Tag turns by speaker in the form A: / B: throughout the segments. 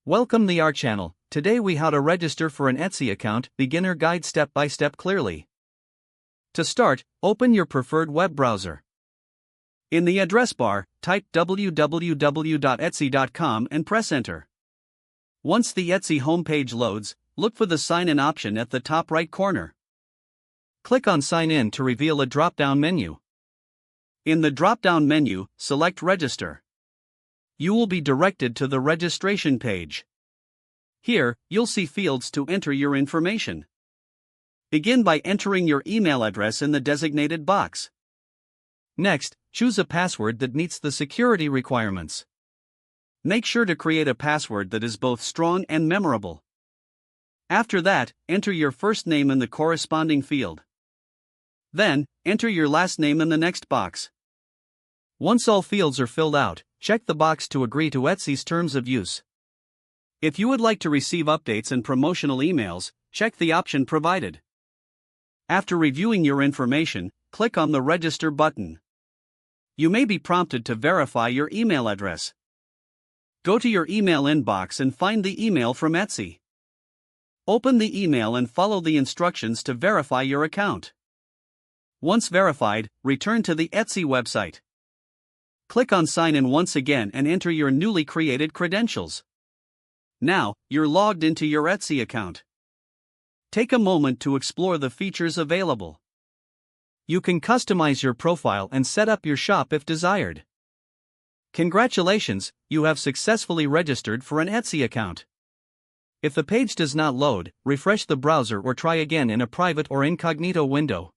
A: Welcome to our channel. Today we how to register for an Etsy account, beginner guide step by step clearly. To start, open your preferred web browser. In the address bar, type www.etsy.com and press enter. Once the Etsy homepage loads, look for the sign in option at the top right corner. Click on sign in to reveal a drop-down menu. In the drop-down menu, select register. You will be directed to the registration page. Here, you'll see fields to enter your information. Begin by entering your email address in the designated box. Next, choose a password that meets the security requirements. Make sure to create a password that is both strong and memorable. After that, enter your first name in the corresponding field. Then, enter your last name in the next box. Once all fields are filled out, check the box to agree to Etsy's terms of use. If you would like to receive updates and promotional emails, check the option provided. After reviewing your information, click on the Register button. You may be prompted to verify your email address. Go to your email inbox and find the email from Etsy. Open the email and follow the instructions to verify your account. Once verified, return to the Etsy website. Click on Sign In once again and enter your newly created credentials. Now, you're logged into your Etsy account. Take a moment to explore the features available. You can customize your profile and set up your shop if desired. Congratulations, you have successfully registered for an Etsy account. If the page does not load, refresh the browser or try again in a private or incognito window.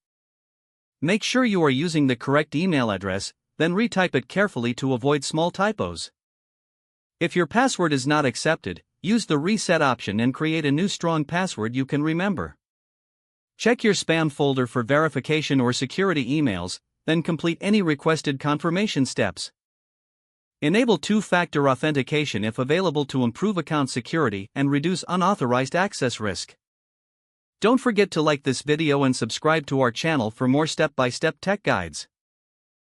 A: Make sure you are using the correct email address, then retype it carefully to avoid small typos. If your password is not accepted, use the reset option and create a new strong password you can remember. Check your spam folder for verification or security emails, then complete any requested confirmation steps. Enable two-factor authentication if available to improve account security and reduce unauthorized access risk. Don't forget to like this video and subscribe to our channel for more step-by-step tech guides.